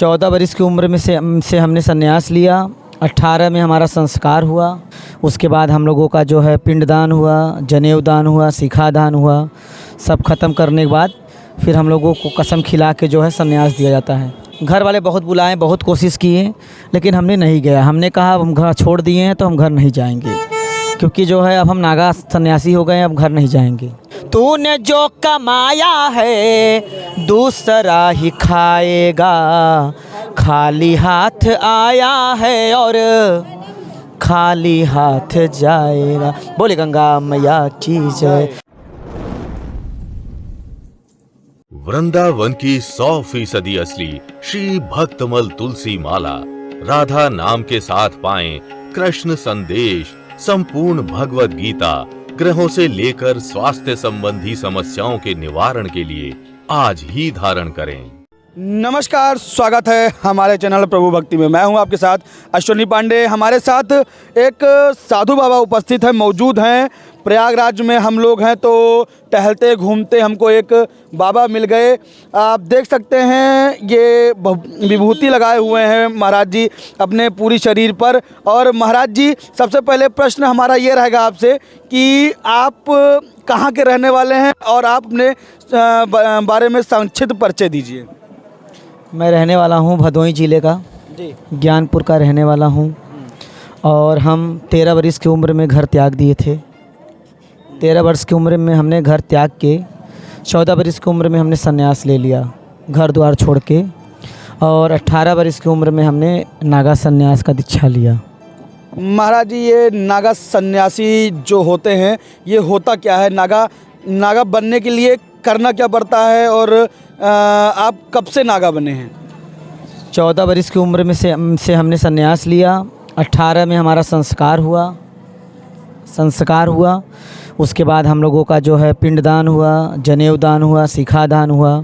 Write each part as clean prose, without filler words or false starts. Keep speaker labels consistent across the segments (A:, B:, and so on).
A: 14 बरस की उम्र में से हमने संन्यास लिया। 18 में हमारा संस्कार हुआ। उसके बाद हम लोगों का जो है पिंडदान हुआ, जनेऊ दान हुआ, शिखा दान हुआ। सब ख़त्म करने के बाद फिर हम लोगों को कसम खिला के जो है संन्यास दिया जाता है। घर वाले बहुत बुलाए, बहुत कोशिश किए, लेकिन हमने नहीं गया। हमने कहा अब हम घर छोड़ दिए हैं तो हम घर नहीं जाएंगे, क्योंकि जो है अब हम नागा सन्यासी हो गए हैं, अब घर नहीं जाएंगे। तूने जो कमाया है दूसरा ही खाएगा, खाली हाथ आया है और खाली हाथ जाएगा। बोले गंगा मैया की जय।
B: वृंदावन की 100% असली श्री भक्तमल तुलसी माला राधा नाम के साथ पाएं कृष्ण संदेश, संपूर्ण भगवत गीता, ग्रहों से लेकर स्वास्थ्य संबंधी समस्याओं के निवारण के लिए आज ही धारण करें।
C: नमस्कार, स्वागत है हमारे चैनल प्रभु भक्ति में। मैं हूं आपके साथ अश्विनी पांडे। हमारे साथ एक साधु बाबा उपस्थित है, मौजूद हैं। प्रयागराज में हम लोग हैं तो टहलते घूमते हमको एक बाबा मिल गए। आप देख सकते हैं ये विभूति लगाए हुए हैं महाराज जी अपने पूरी शरीर पर। और महाराज जी, सबसे पहले प्रश्न हमारा ये रहेगा आपसे कि आप कहाँ के रहने वाले हैं और आप अपने बारे में संक्षिप्त परिचय दीजिए।
A: मैं रहने वाला हूँ भदोही ज़िले का
C: जी,
A: ज्ञानपुर का रहने वाला हूँ। और हम 13 वर्ष की उम्र में घर त्याग दिए थे। 13 वर्ष की उम्र में हमने घर त्याग के 14 वर्ष की उम्र में हमने संन्यास ले लिया, घर द्वार छोड़ के। और 18 वर्ष की उम्र में हमने नागा संन्यास का दीक्षा लिया।
C: महाराज जी, ये नागा सन्यासी जो होते हैं ये होता क्या है? नागा बनने के लिए करना क्या पड़ता है और आप कब से नागा बने हैं?
A: 14 वर्ष की उम्र में से हमने संन्यास लिया। 18 में हमारा संस्कार हुआ। उसके बाद हम लोगों का जो है पिंडदान हुआ, जनेऊ दान हुआ, शिखा दान हुआ।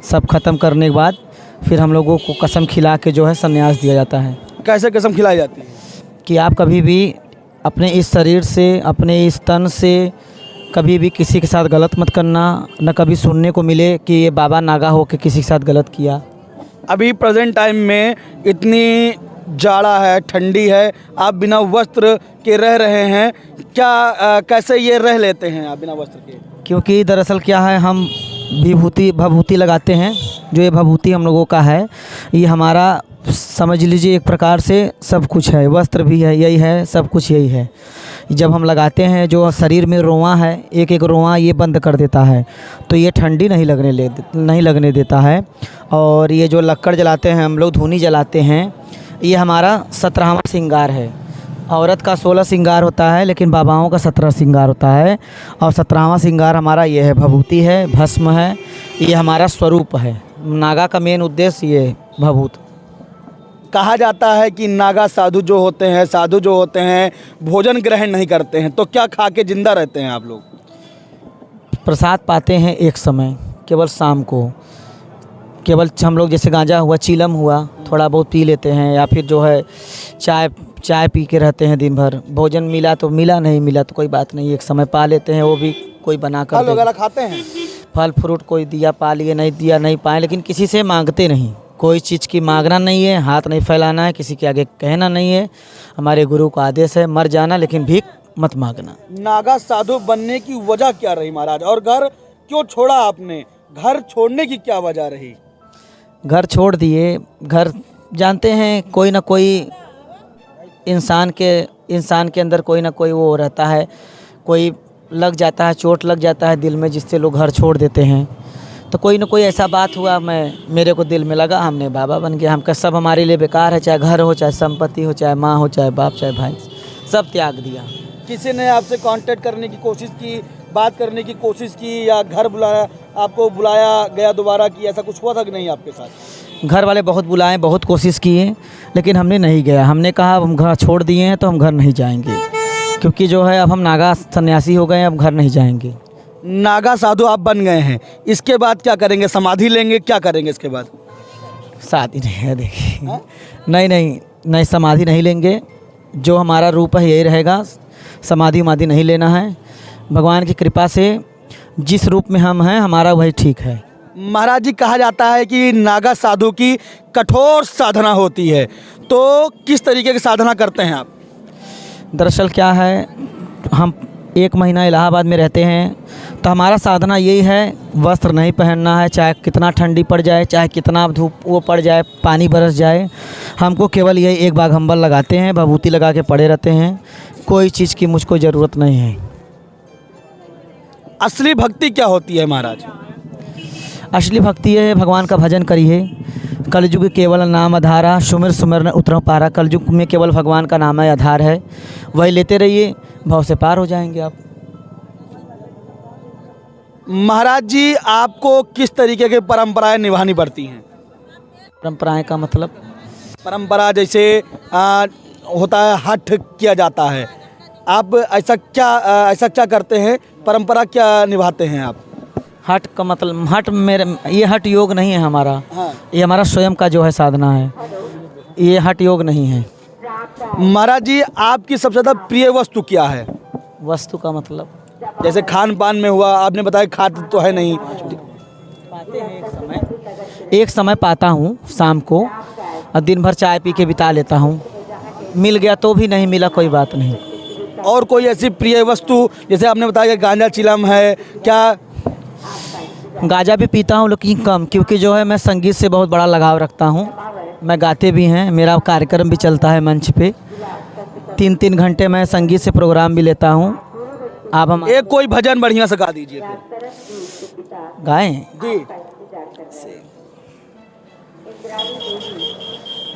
A: सब ख़त्म करने के बाद फिर हम लोगों को कसम खिला के जो है संन्यास दिया जाता है।
C: कैसे कसम खिलाई जाती है?
A: कि आप कभी भी अपने इस शरीर से, अपने इस तन से कभी भी किसी के साथ गलत मत करना। न कभी सुनने को मिले कि ये बाबा नागा हो के किसी के साथ गलत किया।
C: अभी प्रेजेंट टाइम में इतनी जाड़ा है, ठंडी है, आप बिना वस्त्र के रह रहे हैं। कैसे ये रह लेते हैं आप बिना वस्त्र के?
A: क्योंकि दरअसल क्या है, हम भभूति लगाते हैं। जो ये भभूति हम लोगों का है, ये हमारा समझ लीजिए एक प्रकार से सब कुछ है। वस्त्र भी है, यही है, सब कुछ यही है। जब हम लगाते हैं, जो शरीर में रोआं है, एक एक रोआं ये बंद कर देता है, तो ये ठंडी नहीं लगने देता है। और ये जो लक्कड़ जलाते हैं हम लोग, धूनी जलाते हैं, ये हमारा 17वां श्रृंगार है। औरत का 16 श्रृंगार होता है, लेकिन बाबाओं का 17 श्रृंगार होता है। और 17वां श्रृंगार हमारा ये है, भभूति है, भस्म है, ये हमारा स्वरूप है। नागा का मेन उद्देश्य ये भभूत।
C: कहा जाता है कि नागा साधु जो होते हैं भोजन ग्रहण नहीं करते हैं, तो क्या खा के जिंदा रहते हैं आप लोग?
A: प्रसाद पाते हैं एक समय, केवल शाम को। केवल हम लोग जैसे गांजा हुआ, चीलम हुआ, थोड़ा बहुत पी लेते हैं, या फिर जो है चाय पी के रहते हैं दिन भर। भोजन मिला तो मिला, नहीं मिला तो कोई बात नहीं, एक समय पा लेते हैं। वो भी कोई बना कर
C: फल वगैरह खाते हैं?
A: फल फ्रूट कोई दिया पा लिए, नहीं दिया नहीं पाए, लेकिन किसी से मांगते नहीं। कोई चीज़ की मांगना नहीं है, हाथ नहीं फैलाना है, किसी के आगे कहना नहीं है। हमारे गुरु का आदेश है, मर जाना लेकिन भीख मत मांगना।
C: नागा साधु बनने की वजह क्या रही महाराज, और घर क्यों छोड़ा आपने? घर छोड़ने की क्या वजह रही?
A: घर छोड़ दिए। घर जानते हैं, कोई ना कोई इंसान के अंदर कोई ना कोई वो रहता है, कोई लग जाता है, चोट लग जाता है दिल में, जिससे लोग घर छोड़ देते हैं। तो कोई ना कोई ऐसा बात हुआ, मेरे को दिल में लगा, हमने बाबा बन गया। हमका सब हमारे लिए बेकार है, चाहे घर हो, चाहे संपत्ति हो, चाहे माँ हो, चाहे बाप, चाहे भाई, सब त्याग दिया।
C: किसी ने आपसे कांटेक्ट करने की कोशिश की, बात करने की कोशिश की, या घर आपको बुलाया गया दोबारा कि ऐसा कुछ हुआ था कि नहीं आपके साथ?
A: घर वाले बहुत बुलाए, बहुत कोशिश किए, लेकिन हमने नहीं गया। हमने कहा अब हम घर छोड़ दिए हैं तो हम घर नहीं जाएंगे, क्योंकि जो है अब हम नागा सन्यासी हो गए हैं, अब घर नहीं जाएंगे।
C: नागा साधु आप बन गए हैं, इसके बाद क्या करेंगे? समाधि लेंगे? क्या करेंगे इसके बाद?
A: शादी नहीं है, देखिए। नहीं, समाधि नहीं लेंगे। जो हमारा रूप है यही रहेगा, समाधि उमाधि नहीं लेना है। भगवान की कृपा से जिस रूप में हम हैं, हमारा वही ठीक है।
C: महाराज जी, कहा जाता है कि नागा साधु की कठोर साधना होती है, तो किस तरीके की साधना करते हैं आप?
A: दरअसल क्या है, हम 1 महीना इलाहाबाद में रहते हैं, तो हमारा साधना यही है, वस्त्र नहीं पहनना है, चाहे कितना ठंडी पड़ जाए, चाहे कितना धूप वो पड़ जाए, पानी बरस जाए, हमको केवल यही एक बाघंबर लगाते हैं, भभूति लगा के पड़े रहते हैं, कोई चीज़ की मुझको ज़रूरत नहीं है।
C: असली भक्ति क्या होती है महाराज?
A: असली भक्ति है भगवान का भजन करिए। कलयुग केवल नाम आधारा, सुमिर सुमिर न उतरौ पारा। कलयुग में केवल भगवान का नाम है आधार है, वही लेते रहिए, भाव से पार हो जाएंगे आप।
C: महाराज जी, आपको किस तरीके की परंपराएं निभानी पड़ती हैं?
A: परंपराएं का मतलब?
C: परंपरा जैसे होता है, हठ किया जाता है, आप ऐसा क्या करते हैं? परंपरा क्या निभाते हैं आप?
A: हठ का मतलब, हठ मेरे, ये हठ योग नहीं है हमारा।
C: हाँ।
A: ये हमारा स्वयं का जो है साधना है, ये हठ योग नहीं है।
C: महाराज जी, आपकी सबसे ज़्यादा प्रिय वस्तु क्या है?
A: वस्तु का मतलब?
C: जैसे खान पान में हुआ, आपने बताया खाते तो है नहीं।
A: पाते हैं एक समय पाता हूँ शाम को, और दिन भर चाय पी के बिता लेता हूँ। मिल गया तो भी, नहीं मिला कोई बात नहीं।
C: और कोई ऐसी प्रिय वस्तु, जैसे आपने बताया कि गांजा चिलम है क्या?
A: गांजा भी पीता हूँ लेकिन कम, क्योंकि जो है मैं संगीत से बहुत बड़ा लगाव रखता हूँ। मैं गाते भी हैं, मेरा कार्यक्रम भी चलता है मंच पे, 3-3 घंटे मैं संगीत से प्रोग्राम भी लेता हूँ। आप हम
C: एक कोई भजन बढ़िया से गा दीजिए फिर।
A: गाएं?
C: जी।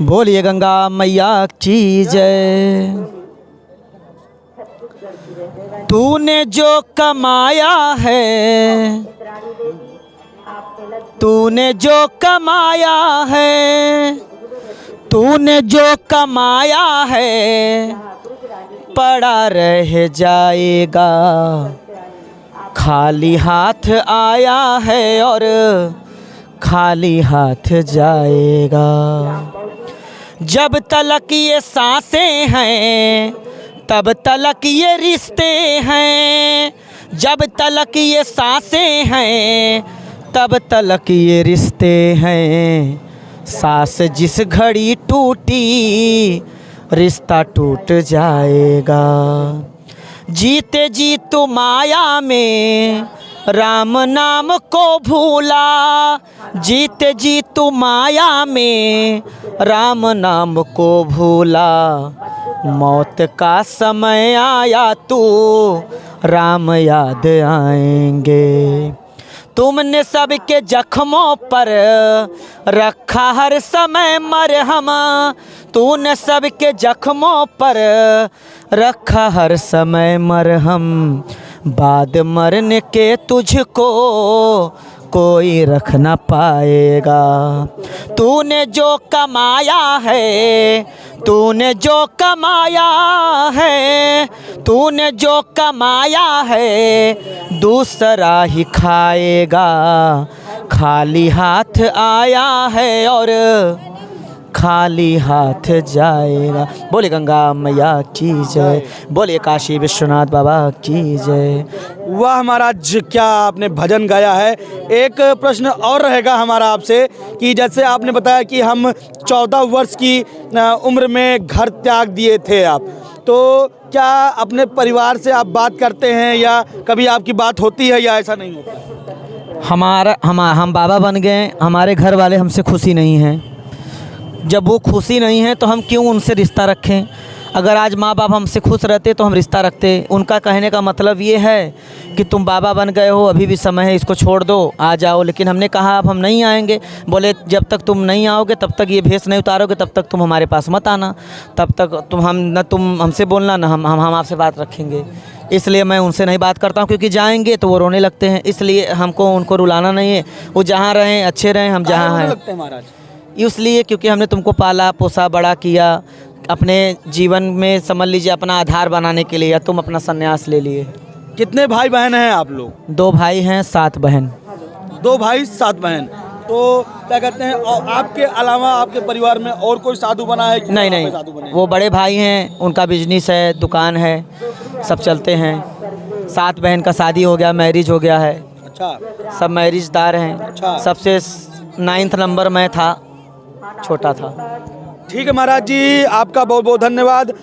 A: बोलिए गंगा मैया की जय। तूने जो कमाया है, तूने जो कमाया है, तूने जो कमाया है, पड़ा रह जाएगा। खाली हाथ आया है और खाली हाथ जाएगा। जब तलक ये सांसें हैं, तब तलक ये रिश्ते हैं। जब तलक ये सांसें हैं, तब तलक ये रिश्ते हैं। सांस जिस घड़ी टूटी, रिश्ता टूट जाएगा। जीते जी तू माया में राम नाम को भूला। जीते जी तू माया में राम नाम को भूला। मौत का समय आया तू राम याद आएंगे। तुमने सबके जख्मों पर रखा हर समय मरहम। तूने सबके जख्मों पर रखा हर समय मरहम। बाद मरने के तुझको कोई रख न पाएगा। तूने जो कमाया है, तूने जो कमाया है, तूने जो कमाया है, दूसरा ही खाएगा। खाली हाथ आया है और खाली हाथ जाएगा। बोले गंगा मैया की जय। बोले काशी विश्वनाथ बाबा की जय।
C: वाह महाराज, क्या आपने भजन गाया है। एक प्रश्न और रहेगा हमारा आपसे कि जैसे आपने बताया कि हम 14 वर्ष की उम्र में घर त्याग दिए थे आप, तो क्या अपने परिवार से आप बात करते हैं या कभी आपकी बात होती है या ऐसा नहीं होता?
A: हम बाबा बन गए, हमारे घर वाले हमसे खुशी नहीं हैं। जब वो खुशी नहीं है तो हम क्यों उनसे रिश्ता रखें। अगर आज माँ बाप हमसे खुश रहते तो हम रिश्ता रखते। उनका कहने का मतलब ये है कि तुम बाबा बन गए हो, अभी भी समय है, इसको छोड़ दो, आ जाओ। लेकिन हमने कहा अब हम नहीं आएंगे। बोले जब तक तुम नहीं आओगे, तब तक ये भेष नहीं उतारोगे, तब तक तुम हमारे पास मत आना। तब तक तुम हमसे बोलना ना हम आपसे बात रखेंगे। इसलिए मैं उनसे नहीं बात करता हूँ, क्योंकि जाएंगे तो वो रोने लगते हैं। इसलिए हमको उनको रुलाना नहीं है। वो जहाँ रहें अच्छे रहें, हम जहाँ हैं।
C: लगते हैं महाराज
A: इसलिए क्योंकि हमने तुमको पाला पोसा बड़ा किया, अपने जीवन में समझ लीजिए अपना आधार बनाने के लिए, या तुम अपना संन्यास ले लिए।
C: कितने भाई बहन हैं आप लोग?
A: 2 भाई हैं 7 बहन।
C: 2 भाई 7 बहन। तो क्या कहते हैं, और आपके अलावा आपके परिवार में और कोई साधु बना है कि
A: नहीं
C: आप साधु बने?
A: वो बड़े भाई हैं, उनका बिजनेस है, दुकान है, सब चलते हैं। 7 बहन का शादी हो गया, मैरिज हो गया है।
C: अच्छा
A: सब मैरिजदार हैं।
C: अच्छा।
A: सबसे 9th नंबर में था, छोटा था।
C: ठीक है महाराज जी, आपका बहुत बहुत धन्यवाद।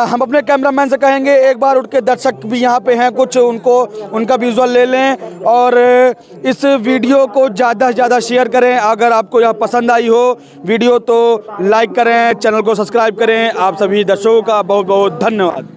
C: हम अपने कैमरामैन से कहेंगे एक बार उठ के, दर्शक भी यहाँ पे हैं कुछ, उनको उनका विजुअल ले लें और इस वीडियो को ज़्यादा से ज़्यादा शेयर करें। अगर आपको यह पसंद आई हो वीडियो तो लाइक करें, चैनल को सब्सक्राइब करें। आप सभी दर्शकों का बहुत बहुत धन्यवाद।